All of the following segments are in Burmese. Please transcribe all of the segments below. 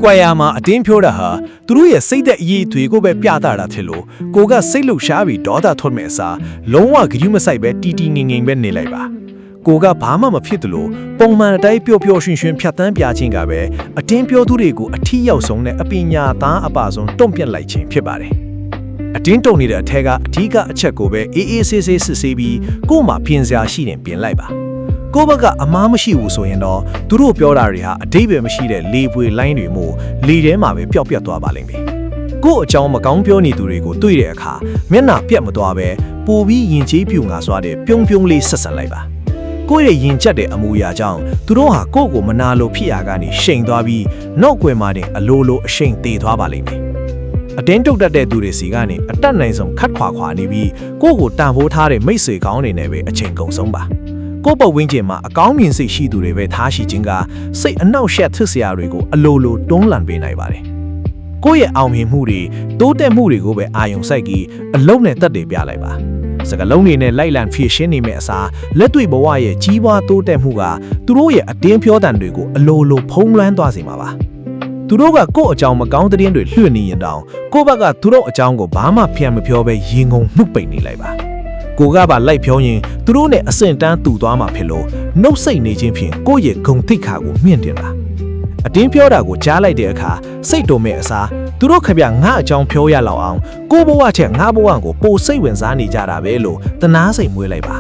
ကွာယာမှာအတင်းပြောတာဟာသူတို့ရဲ့စိတ်သက်အရေးတွေကိုပဲပြသတာဖြစ်လို့ကိုကစိတ်လှုပ်ရှားပြီးဒေါသထွက်မဲ့အစားလုံးဝဂရုမစိုက်ပဲတီတီငင်ငင်ပဲနေလိုက်ပါကိုကဘာမှမဖြစ်သလိုပုံမှန်အတိုင်းပျော်ပျော်ရွှင်ရွှင်ဖြတ်တန်းပြခြင်းကပဲအတင်းပြောသူတွေကိုအထီးရောက်ဆုံးနဲ့အပညာသားအပါဆုံးတုံ့ပြန်လိုက်ခြင်းဖြစ်ပါတယ်အတင်းတုံနေတဲ့အထက်ကအဓိကအချက်ကိုပဲအေးအေးဆေးဆေးစစ်ဆေးပြီးကို့မှာပြင်စရာရှိရင်ပြင်လိုက်ပါကိုဘကအမားမရှိဘူးဆိုရင်တော့သူတို့ပြောတာတွေဟာအတိတ်ပဲမရှိတဲ့လေပွေလိုင်းတွေမို့လေထဲမှာပဲပျောက်ပြတ်သွားပါလိမ့်မယ်ကို့အကြောင်းမကောင်းပြောနေသူတွေကိုတွေ့တဲ့အခါမျက်နှာပြတ်မသွားပဲပိုပြီးယဉ်ကျေးပြူငါစွာတဲ့ပြုံးပြုံးလေးဆက်ဆံလိုက်ပါကိုယ့်ရဲ့ယဉ်ချက်တဲ့အမူအရာကြောင့်သူတို့ဟာကိုယ့်ကိုမနာလိုဖြစ်ရာကနေရှိန်သွားပြီးနောက်ွယ်မှာတင်အလိုလိုအရှိန်သေးသွားပါလိမ့်မယ်အတင်းတုတ်တတ်တဲ့သူတွေစီကနေအတက်နိုင်ဆုံးခတ်ခွာခွာနေပြီးကိုယ့်ကိုတန်ဖိုးထားတဲ့မိတ်ဆွေကောင်းတွေနဲ့ပဲအချိန်ကုန်ဆုံးပါကိုယ့်ဘဝင်းကျင်မှာအကောင်းမြင်စိတ်ရှိသူတွေပဲထားရှိခြင်းကစိတ်အနှောက်အယှက်ဖြစ်စရာတွေကိုအလိုလိုတွန်းလှန်ပေးနိုင်ပါတယ်ကိုယ့်ရဲ့အောင်မြင်မှုတွေတိုးတက်မှုတွေကိုပဲအာရုံစိုက်ပြီးအလုံးနဲ့တက်တည်ပြလိုက်ပါစကလုံးတွေနဲ့လိုက်လံဖြည့်ရှင်းနေမယ့်အစားလက်တွေ့ဘဝရဲ့ကြီးပွားတိုးတက်မှုကသူတို့ရဲ့အတင်းပြောတန်တွေကိုအလိုလိုဖုံးလွှမ်းသွားစေမှာပါသူတို့ကကိုယ့်အကြောင်းမကောင်းတဲ့တွေလွှင့်နေရင်တောင်ကိုယ့်ဘက်ကသူတို့အကြောင်းကိုဘာမှပြန်မပြောဘဲရင်ငုံမှုပိတ်နေလိုက်ပါကိုကပါလိုက်ပြောရင်သူတို့နဲ့အဆင့်တန်းတူသွားမှာဖြစ်လို့နှုတ်ဆက်နေခြင်းဖြင့်ကိုယ့်ရဲ့ဂုဏ်သိက္ခာကိုမြင့်တင်တာအတင်းပြောတာကိုကြားလိုက်တဲ့အခါစိတ်တုံမဲ့အစားသူတို့ခပြငါအကြောင်းပြောရလောက်အောင်ကိုဘဝထက်ငါဘဝကိုပိုစိတ်ဝင်စားနေကြတာပဲလို့တနာစိတ်မွေးလိုက်ပါ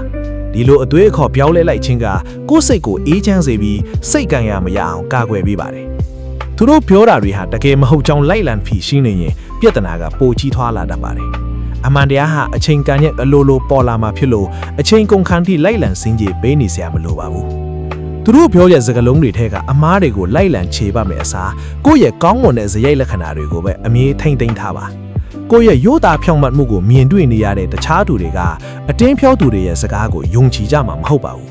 ဒီလိုအသွေးအခေါ်ပြောင်းလဲလိုက်ခြင်းကကိုယ်စိတ်ကိုအေးချမ်းစေပြီးစိတ်ကံရမရအောင်ကာကွယ်ပေးပါတယ်သူတို့ပြောတာတွေဟာတကယ်မဟုတ်ကြောင်းလိုက်လံဖြီးရှင်းနေရင်ပြဿနာကပိုကြီးထွားလာတတ်ပါတယ်အမှန်တရားဟာအချိန်ကံရဲ့အလိုလိုပေါ်လာမှာဖြစ်လို့အချိန်ကုန်ခန်းထိလိုက်လံစင်ကြေပေးနေစရာမလိုပါဘူးသူတို့ပြောတဲ့စကားလုံးတွေထဲကအမားတွေကိုလိုက်လံခြေပတ်မယ်အစားကိုယ့်ရဲ့ကောင်းမွန်တဲ့ဇယိုက်လက္ခဏာတွေကိုပဲအမြဲထိမ့်သိမ်းထားပါကိုယ့်ရဲ့ရိုးသားဖြောင့်မတ်မှုကိုမြင်တွေ့နေရတဲ့တခြားသူတွေကအတင်းဖြောသူတွေရဲ့စကားကိုယုံကြည်ကြမှာမဟုတ်ပါဘူး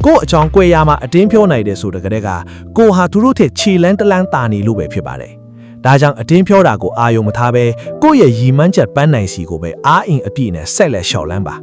ကိုယ့်အကြောင်းကွဲရမှာအတင်းဖြောနိုင်တယ်ဆိုတဲ့ကလေးကကိုဟာသူတို့ထက်ခြေလန်းတလန်းတာနေလို့ပဲဖြစ်ပါတယ်ဒါကြောင့်အတင်းဖြောတာကိုအာယုံမထားပဲကိုယ့်ရဲ့ရည်မှန်းချက်ပန်းနိုင်စီကိုပဲအားအင်အပြည့်နဲ့ဆက်လက်လျှောက်လန်းပါ